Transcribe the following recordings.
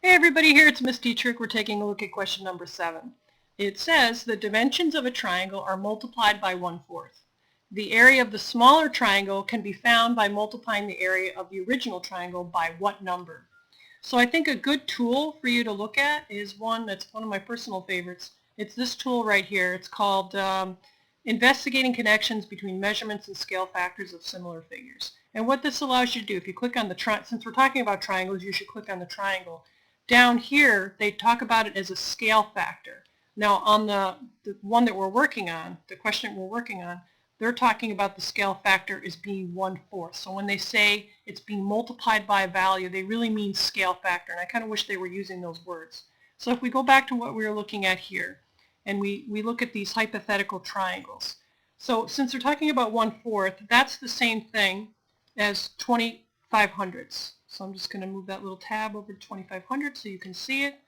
Hey everybody, here it's Miss Dietrich. We're taking a look at question number 7. It says the dimensions of a triangle are multiplied by 1/4. The area of the smaller triangle can be found by multiplying the area of the original triangle by what number? So I think a good tool for you to look at is one that's one of my personal favorites. It's this tool right here. It's called Investigating Connections Between Measurements and Scale Factors of Similar Figures. And what this allows you to do, if you click on the since we're talking about triangles, you should click on the triangle. Down here, they talk about it as a scale factor. Now, on the one that we're working on, the question we're working on, they're talking about the scale factor as being 1/4. So when they say it's being multiplied by a value, they really mean scale factor. And I kind of wish they were using those words. So if we go back to what we were looking at here, and we look at these hypothetical triangles. So since they're talking about 1/4, that's the same thing as 25/100ths. So I'm just going to move that little tab over to 25/100 so you can see it.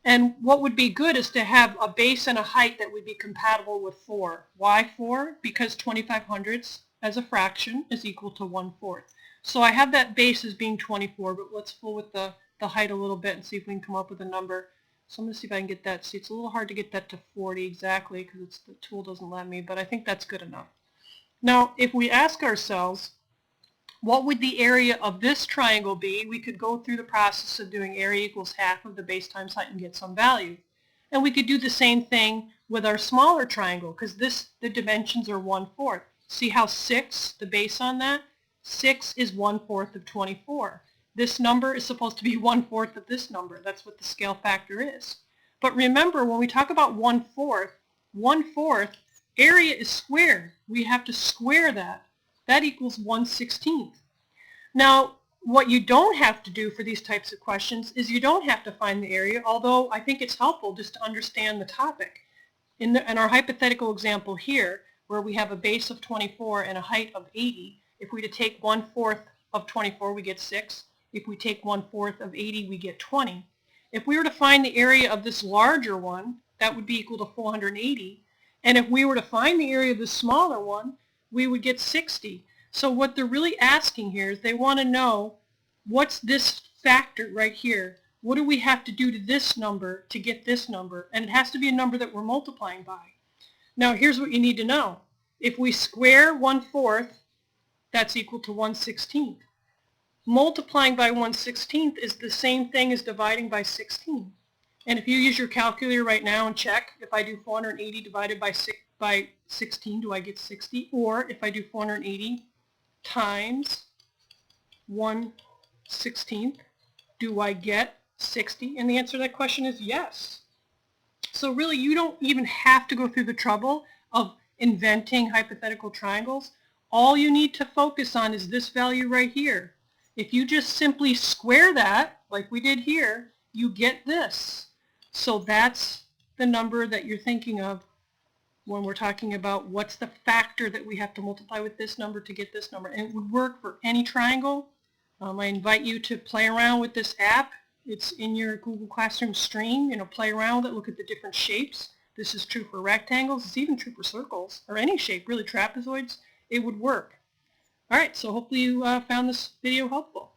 And what would be good is to have a base and a height that would be compatible with 4. Why 4? Because 25/100ths as a fraction is equal to 1/4. So I have that base as being 24, but let's fool with the height a little bit and see if we can come up with a number. So I'm going to see if I can get that. See, it's a little hard to get that to 40 exactly because the tool doesn't let me, but I think that's good enough. Now, if we ask ourselves, what would the area of this triangle be? We could go through the process of doing area equals half of the base times height and get some value. And we could do the same thing with our smaller triangle because the dimensions are 1/4. See how 6, the base on that? 6 is 1/4 of 24. This number is supposed to be 1/4 of this number. That's what the scale factor is. But remember, when we talk about 1/4, 1/4 area is squared. We have to square that. That equals 1/16. Now, what you don't have to do for these types of questions is you don't have to find the area, although I think it's helpful just to understand the topic. In our hypothetical example here, where we have a base of 24 and a height of 80, if we were to take 1/4 of 24, we get 6. If we take 1/4 of 80, we get 20. If we were to find the area of this larger one, that would be equal to 480. And if we were to find the area of the smaller one, we would get 60. So what they're really asking here is they want to know what's this factor right here. What do we have to do to this number to get this number? And it has to be a number that we're multiplying by. Now here's what you need to know. If we square 1/4, that's equal to 1/16. Multiplying by 1/16 is the same thing as dividing by 16. And if you use your calculator right now and check, if I do 480 divided by 16, do I get 60? Or if I do 480 times 1/16, do I get 60? And the answer to that question is yes. So really, you don't even have to go through the trouble of inventing hypothetical triangles. All you need to focus on is this value right here. If you just simply square that, like we did here, you get this. So that's the number that you're thinking of when we're talking about what's the factor that we have to multiply with this number to get this number. And it would work for any triangle. I invite you to play around with this app. It's in your Google Classroom stream. Play around with it, look at the different shapes. This is true for rectangles. It's even true for circles, or any shape, really trapezoids. It would work. All right, so hopefully you found this video helpful.